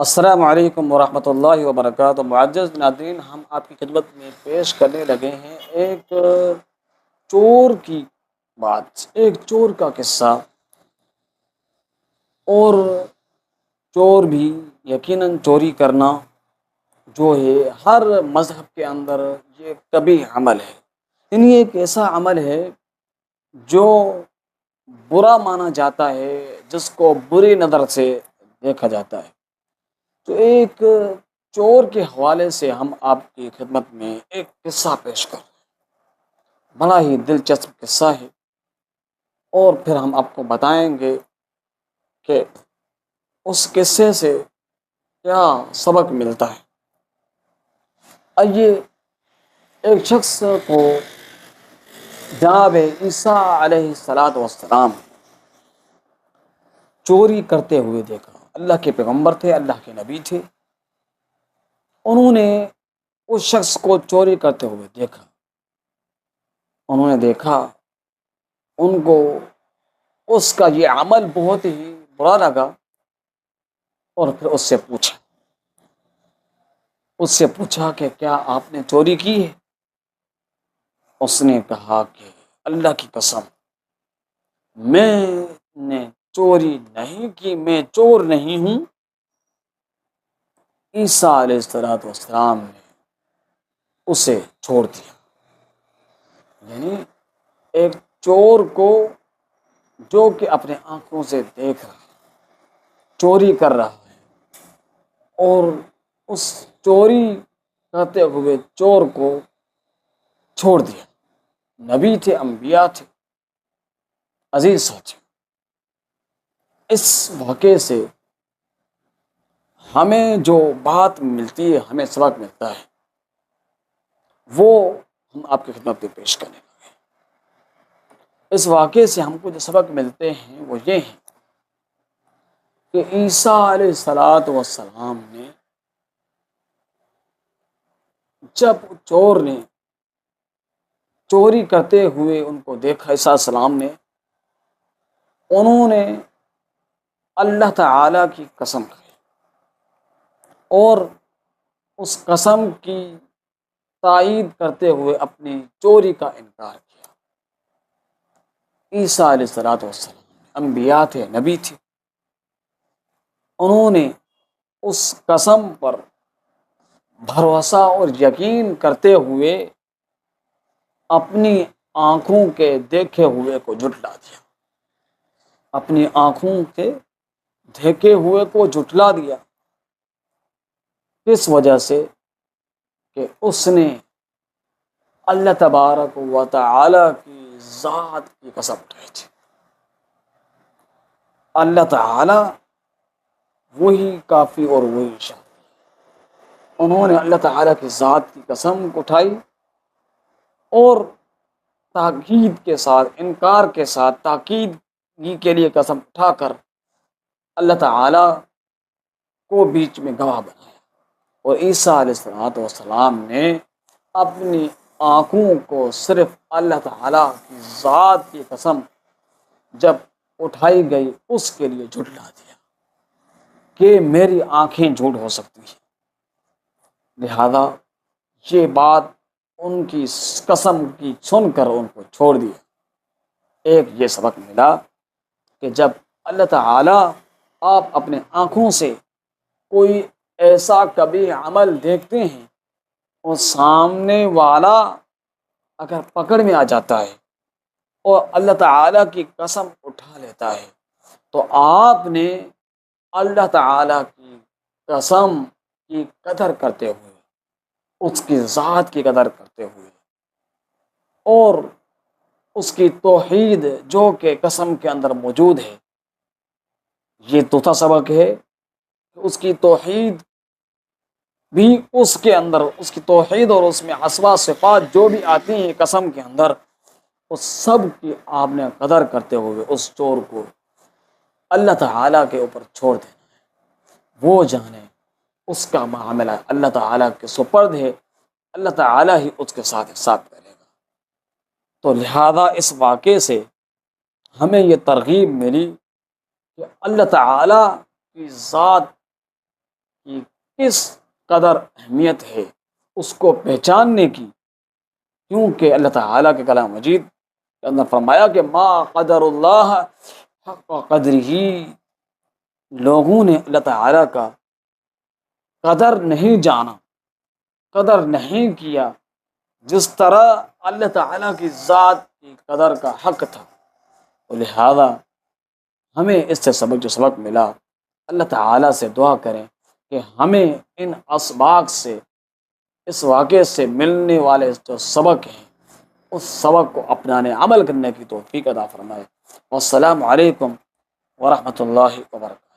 السلام علیکم ورحمۃ اللہ وبرکاتہ۔ معزز ناظرین، ہم آپ کی خدمت میں پیش کرنے لگے ہیں ایک چور کی بات، ایک چور کا قصہ۔ اور چور بھی یقیناً چوری کرنا جو ہے ہر مذہب کے اندر یہ کبھی عمل ہے، یعنی ایک ایسا عمل ہے جو برا مانا جاتا ہے، جس کو بری نظر سے دیکھا جاتا ہے۔ تو ایک چور کے حوالے سے ہم آپ کی خدمت میں ایک قصہ پیش کر رہے ہیں، بڑا ہی دلچسپ قصہ ہے، اور پھر ہم آپ کو بتائیں گے کہ اس قصے سے کیا سبق ملتا ہے۔ آئیے، ایک شخص کو جناب عیسیٰ علیہ السلام چوری کرتے ہوئے دیکھا۔ اللہ کے پیغمبر تھے، اللہ کے نبی تھے، انہوں نے اس شخص کو چوری کرتے ہوئے دیکھا۔ انہوں نے دیکھا، ان کو اس کا یہ عمل بہت ہی برا لگا، اور پھر اس سے پوچھا کہ کیا آپ نے چوری کی ہے؟ اس نے کہا کہ اللہ کی قسم، میں نے چوری نہیں کی، میں چور نہیں ہوں۔ عیسیٰ علیہ السلام نے اسے چھوڑ دیا۔ یعنی ایک چور کو جو کہ اپنے آنکھوں سے دیکھ رہا ہے، چوری کر رہا ہے، اور اس چوری کرتے ہوئے چور کو چھوڑ دیا۔ نبی تھے، انبیاء تھے۔ عزیز ساتھی، اس واقعے سے ہمیں جو بات ملتی ہے، ہمیں سبق ملتا ہے، وہ ہم آپ کی خدمت میں پیش کرنے لگے ہیں۔ اس واقعے سے ہم کو جو سبق ملتے ہیں وہ یہ ہیں کہ عیسیٰ علیہ السلام نے جب چور نے چوری کرتے ہوئے ان کو دیکھا، عیسیٰ علیہ السلام نے، انہوں نے اللہ تعالیٰ کی قسم کھائی، اور اس قسم کی تائید کرتے ہوئے اپنی چوری کا انکار کیا۔ عیسیٰ علیہ السلام انبیاء تھے، نبی تھے، انہوں نے اس قسم پر بھروسہ اور یقین کرتے ہوئے اپنی آنکھوں کے دیکھے ہوئے کو جھٹلا دیا، اپنی آنکھوں کے دیکھے ہوئے کو جھٹلا دیا۔ کس وجہ سے؟ کہ اس نے اللہ تبارک و تعالی کی ذات کی قسم اٹھائی تھی۔ اللہ تعالی وہی کافی اور وہی شافی۔ انہوں نے اللہ تعالی کی ذات کی قسم اٹھائی، اور تاکید کے ساتھ، انکار کے ساتھ، تاکید کے لیے قسم اٹھا کر اللہ تعالی کو بیچ میں گواہ بنایا۔ اور عیسیٰ علیہ السلام نے اپنی آنکھوں کو صرف اللہ تعالیٰ کی ذات کی قسم جب اٹھائی گئی اس کے لیے جھٹلا دیا کہ میری آنکھیں جھوٹ ہو سکتی ہیں، لہذا یہ بات ان کی قسم کی سن کر ان کو چھوڑ دیا۔ ایک یہ سبق ملا کہ جب اللہ تعالیٰ آپ اپنے آنکھوں سے کوئی ایسا کبھی عمل دیکھتے ہیں اور سامنے والا اگر پکڑ میں آ جاتا ہے اور اللہ تعالیٰ کی قسم اٹھا لیتا ہے، تو آپ نے اللہ تعالیٰ کی قسم کی قدر کرتے ہوئے، اس کی ذات کی قدر کرتے ہوئے، اور اس کی توحید جو کہ قسم کے اندر موجود ہے، یہ دوسرا سبق ہے کہ اس کی توحید بھی، اس کے اندر اس کی توحید اور اس میں اسماء صفات جو بھی آتی ہیں قسم کے اندر، اس سب کی آپ نے قدر کرتے ہوئے اس چور کو اللہ تعالیٰ کے اوپر چھوڑ دینا ہے۔ وہ جانے اس کا معاملہ اللہ تعالیٰ کے سپرد ہے، اللہ تعالیٰ ہی اس کے ساتھ حساب کرے گا۔ تو لہذا اس واقعے سے ہمیں یہ ترغیب ملی کہ اللہ تعالیٰ کی ذات کی کس قدر اہمیت ہے اس کو پہچاننے کی، کیونکہ اللہ تعالیٰ کے کلام مجید کے اندر فرمایا کہ ما قدر اللہ حق قدرہ، لوگوں نے اللہ تعالیٰ کا قدر نہیں جانا، قدر نہیں کیا جس طرح اللہ تعالیٰ کی ذات کی قدر کا حق تھا۔ تو لہذا ہمیں اس سے جو سبق ملا، اللہ تعالیٰ سے دعا کریں کہ ہمیں ان اسباق سے، اس واقعے سے ملنے والے جو سبق ہیں اس سبق کو اپنانے عمل کرنے کی توفیق عطا فرمائے۔ والسلام علیکم ورحمۃ اللہ وبرکاتہ۔